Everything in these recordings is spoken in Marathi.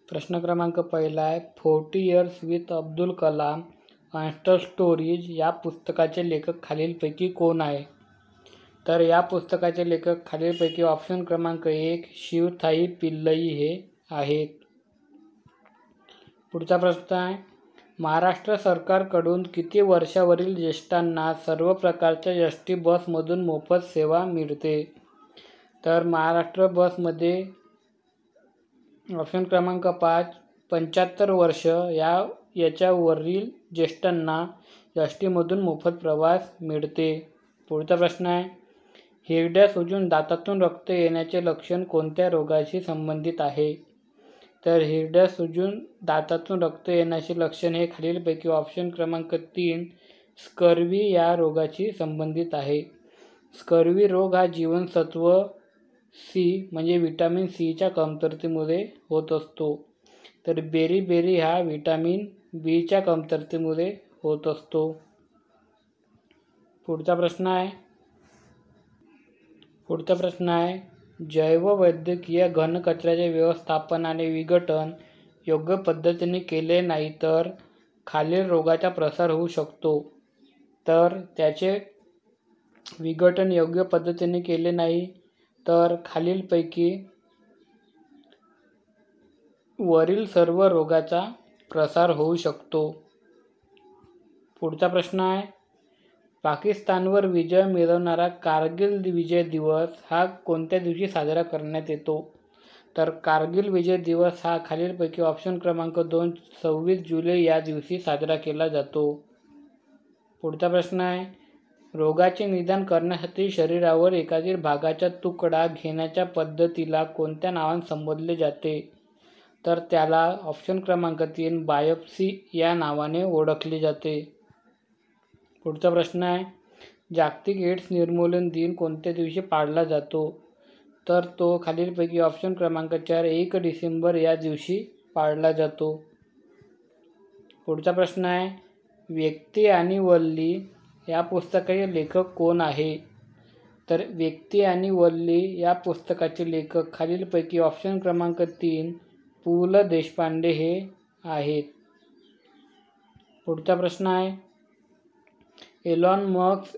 प्रश्न क्रमांक पहिला आहे 40 years with Abdul Kalam untold stories या पुस्तकाचे लेखक खालीलपैकी कोण आहे? तर या पुस्तकाचे लेखक खालीलपैकी ऑप्शन क्रमांक 1 शिवथाई पिल्लई हे आहेत. पुढचा प्रश्न आहे महाराष्ट्र सरकारकडून किती वर्षावरील ज्येष्ठांना सर्व प्रकारच्या एस.टी. बसमधून मोफत सेवा मिळते? तर महाराष्ट्र बसमध्ये ऑप्शन क्रमांक 5 75 वर्ष याच्यावरील ज्येष्ठांना एस.टीमधून मोफत प्रवास मिळते. पुढचा प्रश्न आहे हिरड्या सुजून दातातून रक्त येण्याचे लक्षण कोणत्या रोगाशी संबंधित आहे? तर हिरड्या सुजून दातातून रक्त येण्याचे लक्षण हे खालीलपैकी ऑप्शन क्रमांक 3 स्कर्वी या रोगाशी संबंधित आहे. स्कर्वी रोग हा जीवनसत्व सी म्हणजे व्हिटॅमिन सीच्या कमतरतेमुळे होत असतो. तर बेरी हा व्हिटॅमिन बीच्या कमतरतेमुळे होत असतो. पुढचा प्रश्न आहे जैववैद्यकीय घनकचऱ्याचे व्यवस्थापन आणि विघटन योग्य पद्धतीने केले नाही तर खालील रोगाचा प्रसार होऊ शकतो. तर त्याचे विघटन योग्य पद्धतीने केले नाही तर खालीलपैकी वरील सर्व रोगाचा प्रसार होऊ शकतो. पुढचा प्रश्न आहे पाकिस्तानवर विजय मिळवणारा कारगिल विजय दिवस हा कोणत्या दिवशी साजरा करण्यात येतो? तर कारगिल विजय दिवस हा खालीलपैकी ऑप्शन क्रमांक 2 26 जुलै या दिवशी साजरा केला जातो. पुढचा प्रश्न आहे रोगाचे निदान करण्यासाठी शरीरावर एखादी भागाचा तुकडा घेण्याच्या पद्धतीला कोणत्या नावाने संबोधले जाते? तर त्याला ऑप्शन क्रमांक 3 बायोप्सी या नावाने ओळखले जाते. पुढचा प्रश्न आहे जागतिक एड्स निर्मूलन दिन कोणत्या दिवशी पाळला जातो? तर तो खालीलपैकी ऑप्शन क्रमांक 4 1 डिसेंबर या दिवशी पाळला जातो. पुढचा प्रश्न आहे व्यक्ती आणि वल्ली या पुस्तकाचे लेखक कोण आहे? तर व्यक्ती आणि वल्ली या पुस्तकाचे लेखक खालीलपैकी ऑप्शन क्रमांक 3 पु ल देशपांडे हे आहेत. पुढचा प्रश्न आहे एलॉन मस्क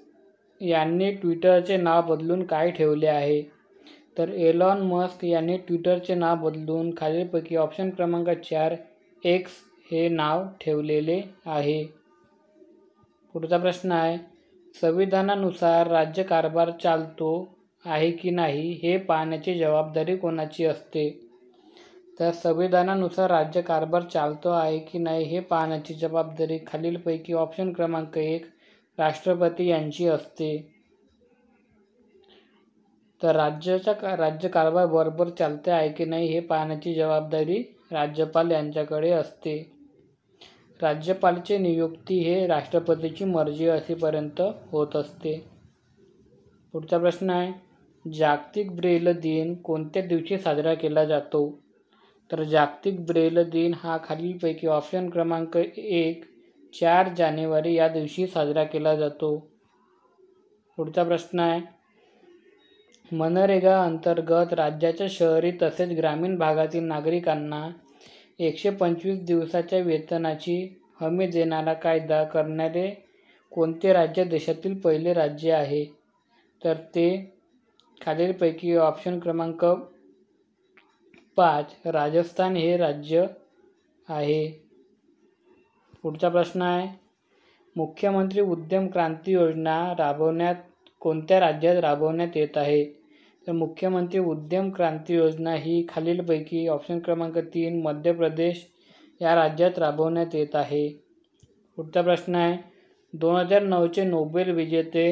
यांनी ट्विटरचे नाव बदलून काय ठेवले आहे? तर एलॉन मस्क यांनी ट्विटरचे नाव बदलून खालीलपैकी ऑप्शन क्रमांक 4 एक्स हे नाव ठेवलेले आहे. पुढचा प्रश्न आहे संविधानानुसार राज्यकारभार चालतो आहे की नाही हे पाहण्याची जबाबदारी कोणाची असते? तर संविधानानुसार राज्यकारभार चालतो आहे की नाही हे पाहण्याची जबाबदारी खालीलपैकी ऑप्शन क्रमांक 1 राष्ट्रपती यांची असते. तर राज्यकारभार बरोबर चालते आहे की नाही हे पाहण्याची जबाबदारी राज्यपाल यांच्याकडे असते. राज्यपालाची नियुक्ती हे राष्ट्रपतीची मर्जी असेपर्यंत होत असते. पुढचा प्रश्न आहे जागतिक ब्रेल दिन कोणत्या दिवशी साजरा केला जातो? तर जागतिक ब्रेल दिन हा खालीलपैकी ऑप्शन क्रमांक 1 4 जानेवारी या दिवशी साजरा केला जातो. पुढचा प्रश्न आहे मनरेगा अंतर्गत राज्याच्या शहरी तसेच ग्रामीण भागातील नागरिकांना 125 दिवसाच्या वेतनाची हमी देणारा कायदा करणारे कोणते राज्य देशातील पहिले राज्य आहे? तर ते खालीलपैकी ऑप्शन क्रमांक 5 राजस्थान हे राज्य आहे. पुढचा प्रश्न आहे मुख्यमंत्री उद्यम क्रांती योजना कोणत्या राज्यात राबवण्यात येत आहे? तर मुख्यमंत्री उद्यम क्रांती योजना ही खालीलपैकी ऑप्शन क्रमांक 3 मध्य प्रदेश या राज्यात राबवण्यात येत आहे. पुढचा प्रश्न आहे 2009चे नोबेल विजेते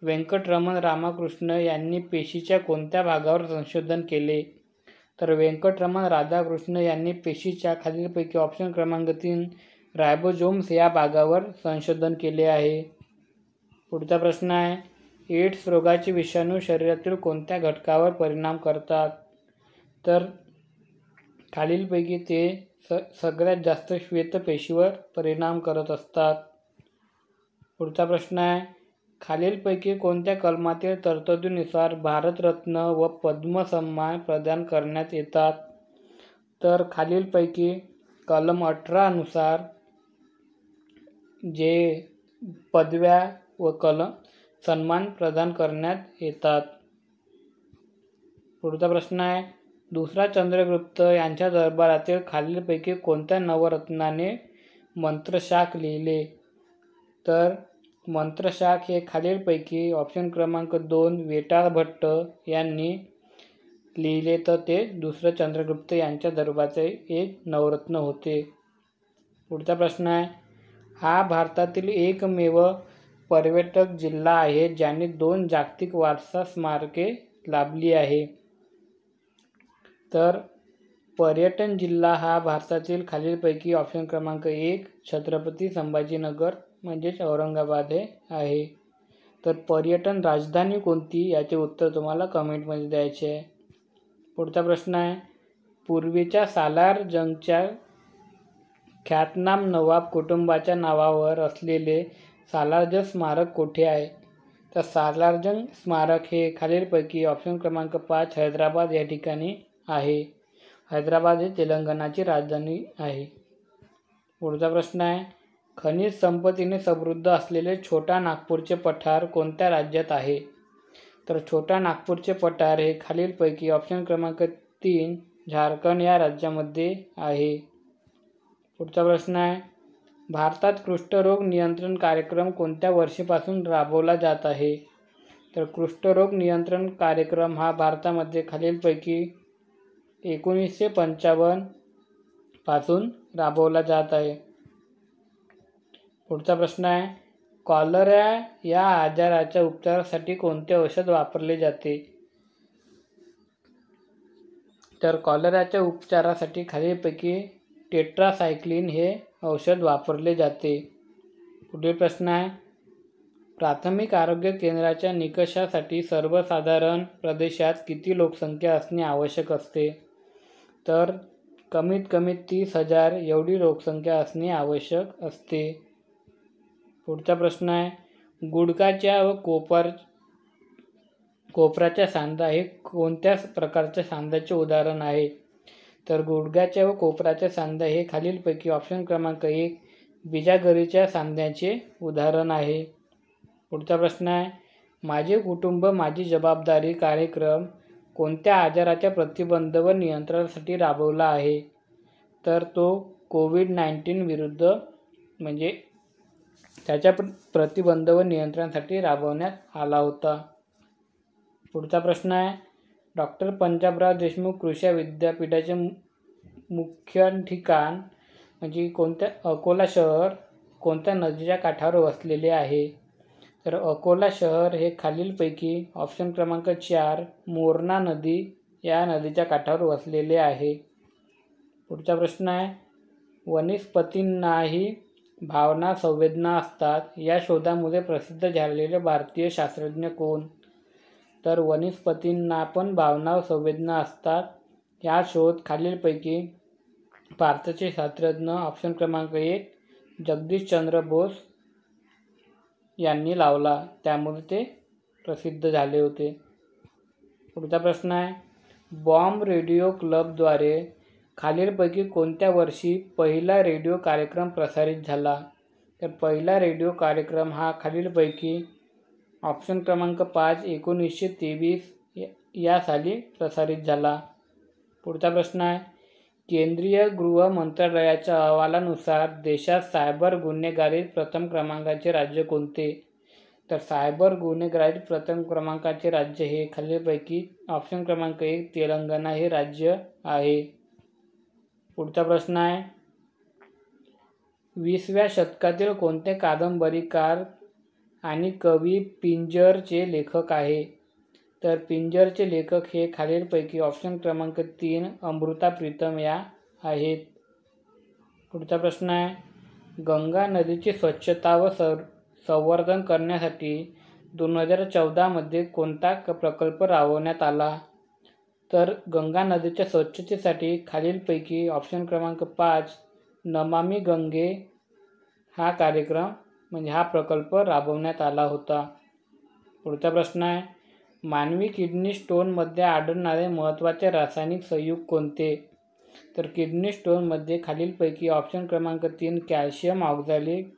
वेंकटरमण रामकृष्ण यांनी पेशीच्या कोणत्या भागावर संशोधन केले? तर वेंकटरमण राधाकृष्ण यांनी पेशीच्या खालीलपैकी ऑप्शन क्रमांक 3 रायबोझोम्स या भागावर संशोधन केले आहे. पुढचा प्रश्न आहे एड्स रोगाचे विषाणू शरीरातील कोणत्या घटकावर परिणाम करतात? तर खालीलपैकी ते सगळ्यात जास्त श्वेतपेशीवर परिणाम करत असतात. पुढचा प्रश्न आहे खालीलपैकी कोणत्या कलमातील तरतुदीनुसार भारतरत्न व पद्म सन्मान प्रदान करण्यात येतात? तर खालीलपैकी कलम 18 नुसार जे पदव्या व सन्मान प्रदान करण्यात येतात. पुढचा प्रश्न आहे, दुसरा चंद्रगुप्त यांच्या दरबारातील खालीलपैकी कोणत्या नवरत्नाने मंत्रशाख लिहिले? तर मंत्रशाख हे खालीलपैकी ऑप्शन क्रमांक 2 वेताळ भट्ट यांनी लिहिले, तर ते दुसरं चंद्रगुप्त यांच्या दरबाराचे एक नवरत्न होते. पुढचा प्रश्न आहे, हा भारतातील एकमेव पर्यटक जिल्हा आहे ज्याने 2 जागतिक वारसा स्मारके लाभली आहे. तर पर्यटन जिल्हा हा भारतातील खालीलपैकी ऑप्शन क्रमांक 1 छत्रपती संभाजीनगर म्हणजेच औरंगाबाद हे आहे. तर पर्यटन राजधानी कोणती याचे उत्तर तुम्हाला कमेंटमध्ये द्यायचे आहे. पुढचा प्रश्न आहे, पूर्वीच्या सालार जंगच्या ख्यातनाम नवाब कुटुंबाच्या नावावर असलेले सालारजंग स्मारक कोठे आहे? तर सालारजंग स्मारक हे खालीलपैकी ऑप्शन क्रमांक 5 हैदराबाद या ठिकाणी आहे. हैदराबाद हे तेलंगणाची राजधानी आहे. पुढचा प्रश्न आहे, खनिज संपत्तीने समृद्ध असलेले छोटा नागपूरचे पठार कोणत्या राज्यात आहे? तर छोटा नागपूरचे पठार हे खालीलपैकी ऑप्शन क्रमांक 3 झारखंड या राज्यामध्ये आहे. पुढचा प्रश्न आहे, भारतात कुष्ठरोग नियंत्रण कार्यक्रम कोणत्या वर्षीपासून राबवला जात आहे? तर कुष्ठरोग नियंत्रण कार्यक्रम हा भारतामध्ये खालीलपैकी 1955 पासून राबवला जात आहे. पुढचा प्रश्न आहे, कॉलरा या आजाराच्या उपचारासाठी कोणते औषध वापरले जाते? तर कॉलराच्या उपचारासाठी खालीलपैकी टेट्रासाइक्लिन हे औषध वापरले जाते. पुढील प्रश्न आहे, प्राथमिक आरोग्य केंद्राच्या निकषासाठी सर्वसाधारण प्रदेशात किती लोकसंख्या असणे आवश्यक असते? तर कमीत कमी 30,000 एवढी लोकसंख्या असणे आवश्यक असते. पुढचा प्रश्न आहे, गुडघाच्या व कोपराच्या सांधा हे कोणत्या प्रकारच्या सांध्याचे उदाहरण आहे? तर गुडघ्याच्या व कोपराच्या सांधा हे खालीलपैकी ऑप्शन क्रमांक 1 बिजागरीच्या सांध्याचे उदाहरण आहे. पुढचा प्रश्न आहे, माझे कुटुंब माझी जबाबदारी कार्यक्रम कोणत्या आजाराच्या प्रतिबंध व नियंत्रणासाठी राबवला आहे? तर तो कोविड-19 विरुद्ध म्हणजे त्याच्या प्रतिबंध व नियंत्रणासाठी राबवण्यात आला होता. पुढचा प्रश्न आहे, डॉक्टर पंजाबराव देशमुख कृषी विद्यापीठाचे मुख्य ठिकाण म्हणजे कोणत्या अकोला शहर कोणत्या नदीच्या काठावर वसलेले आहे? तर अकोला शहर हे खालीलपैकी ऑप्शन क्रमांक 4 मोरणा नदी या नदीच्या काठावर वसलेले आहे. पुढचा प्रश्न आहे, वनस्पतींनाही भावना संवेदना असतात या शोधामुळे प्रसिद्ध झालेले भारतीय शास्त्रज्ञ कोण? तर वनस्पतींना पण भावना संवेदना असतात या शोध खालीलपैकी भारताचे शास्त्रज्ञ ऑप्शन क्रमांक 1 जगदीशचंद्र बोस यांनी लावला, त्यामुळे ते प्रसिद्ध झाले होते. पुढचा प्रश्न आहे, बॉम्ब रेडिओ क्लबद्वारे खालीलपैकी कोणत्या वर्षी पहिला रेडिओ कार्यक्रम प्रसारित झाला? तर पहिला रेडिओ कार्यक्रम हा खालीलपैकी ऑप्शन क्रमांक 5 1923 या साली प्रसारित झाला. पुढचा प्रश्न आहे, केंद्रीय गृह मंत्रालयाच्या अहवालानुसार देशात सायबर गुन्हेगारीत प्रथम क्रमांकाचे राज्य कोणते? तर सायबर गुन्हेगारीत प्रथम क्रमांकाचे राज्य हे खालीलपैकी ऑप्शन क्रमांक 1 तेलंगणा हे राज्य आहे. पुढचा प्रश्न आहे, 20व्या शतकातील कोणते कादंबरीकार आणि कवी पिंजरचे लेखक आहे? तर पिंजरचे लेखक हे खालीलपैकी ऑप्शन क्रमांक 3 अमृता प्रीतम या आहेत. पुढचा प्रश्न आहे, गंगा नदीची स्वच्छता व संवर्धन करण्यासाठी 2014 मध्ये कोणता प्रकल्प राबवण्यात आला? तर गंगा नदीच्या स्वच्छतेसाठी खालीलपैकी ऑप्शन क्रमांक 5 नमामि गंगे हा कार्यक्रम म्हणजे हा प्रकल्प राबवण्यात आला होता. पुढचा प्रश्न आहे, मानवी किडनी स्टोनमध्ये आढळणारे महत्त्वाचे रासायनिक संयुग कोणते? तर किडनी स्टोनमध्ये खालीलपैकी ऑप्शन क्रमांक 3 कॅल्शियम ऑक्झॅलेट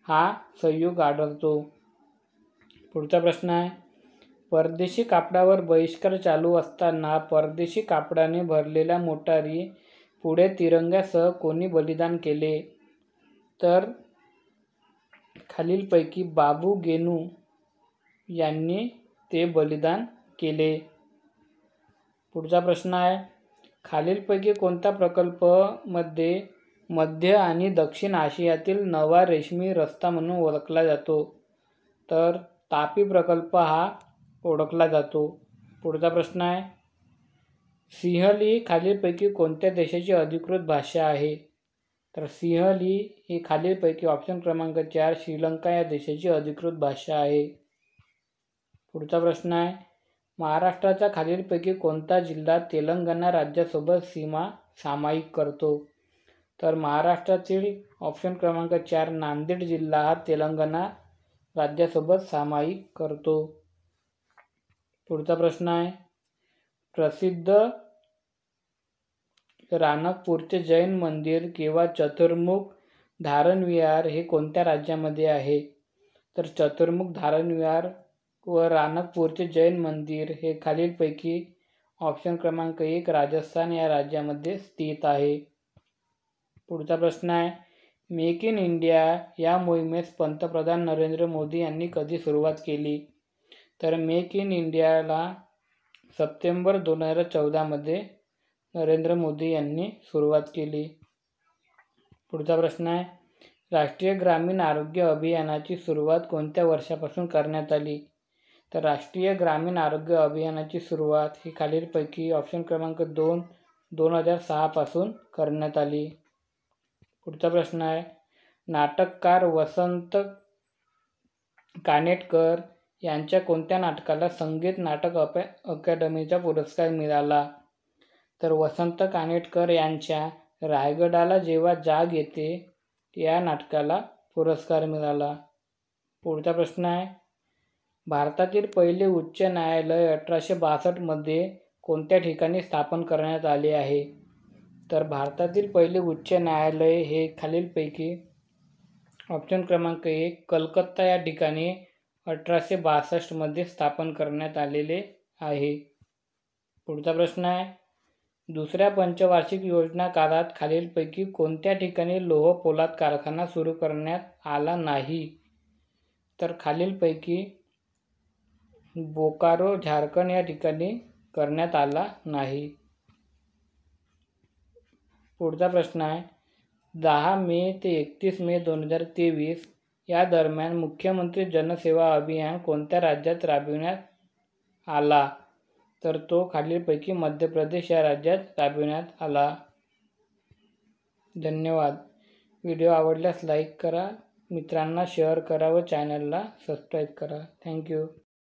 हा संयुग आढळतो. पुढचा प्रश्न आहे, परदेशी कापडावर बहिष्कार चालू असताना परदेशी कापडाने भरलेल्या मोटारी पुढे तिरंग्यासह कोणी बलिदान केले? तर खालीलपैकी बाबू गेनू यांनी ते बलिदान केले. पुढचा प्रश्न आहे, खालीलपैकी कोणता प्रकल्प मध्य आणि दक्षिण आशियातील नवा रेशमी रस्ता म्हणून ओळखला जातो? तर तापी प्रकल्प हा ओळखला जातो. पुढचा प्रश्न आहे, सिंहली खालीलपैकी कोणत्या देशाची अधिकृत भाषा आहे? तर सिंहली ही खालीलपैकी ऑप्शन क्रमांक 4 श्रीलंका या देशाची अधिकृत भाषा आहे. पुढचा प्रश्न आहे, महाराष्ट्राचा खालीलपैकी कोणता जिल्हा तेलंगणा राज्यासोबत सीमा सामायिक करतो? तर महाराष्ट्रातील ऑप्शन क्रमांक 4 नांदेड जिल्हा हा तेलंगणा राज्यासोबत सामायिक करतो. पुढचा प्रश्न आहे, प्रसिद्ध राणकपूरचे जैन मंदिर किंवा चतुर्मुख धारणविहार हे कोणत्या राज्यामध्ये आहे? तर चतुर्मुख धारणविहार व राणकपूरचे जैन मंदिर हे खालीलपैकी ऑप्शन क्रमांक 1 राजस्थान या राज्यामध्ये स्थित आहे. पुढचा प्रश्न आहे, मेक इन इंडिया या मोहिमेस पंतप्रधान नरेंद्र मोदी यांनी कधी सुरुवात केली? तर मेक इन इंडियाला सप्टेंबर 2014 मध्ये नरेंद्र मोदी यांनी सुरुवात केली. पुढचा प्रश्न आहे, राष्ट्रीय ग्रामीण आरोग्य अभियानाची सुरुवात कोणत्या वर्षापासून करण्यात आली? तर राष्ट्रीय ग्रामीण आरोग्य अभियानाची सुरुवात ही खालीलपैकी ऑप्शन क्रमांक 2 2006 पासून करण्यात आली. पुढचा प्रश्न आहे, नाटककार वसंत कानेटकर यांच्या कोणत्या नाटकाला संगीत नाटक अकादमीचा पुरस्कार मिळाला? तर वसंत कानेटकर यांच्या रायगडाला जेव्हा जाग येते या नाटकाला पुरस्कार मिळाला. पुढचा प्रश्न आहे, भारतातील पहिले उच्च न्यायालय 1862 मध्ये कोणत्या ठिकाणी स्थापन करण्यात आले आहे? तर भारतातील पहिले उच्च न्यायालय हे खालीलपैकी ऑप्शन क्रमांक 1 कलकत्ता या ठिकाणी 1862 मध्ये स्थापन करण्यात आलेले आहे. पुढचा प्रश्न आहे, दुसऱ्या पंचवार्षिक योजना काळात खालीलपैकी कोणत्या ठिकाणी लोह पोलाद कारखाना सुरू करण्यात आला नाही? तर खालीलपैकी बोकारो झारखंड या ठिकाणी करण्यात आला नाही. पुढचा प्रश्न आहे, 10 मे ते 31 मे 2023 या दरम्यान मुख्यमंत्री जनसेवा अभियान कोणत्या राज्यात राबविण्यात आला? तर तो खालीलपैकी मध्य प्रदेश या राज्यात राबविण्यात आला. धन्यवाद. व्हिडिओ आवडल्यास लाईक करा, मित्रांना शेअर करा व चॅनलला सबस्क्राईब करा. थँक्यू.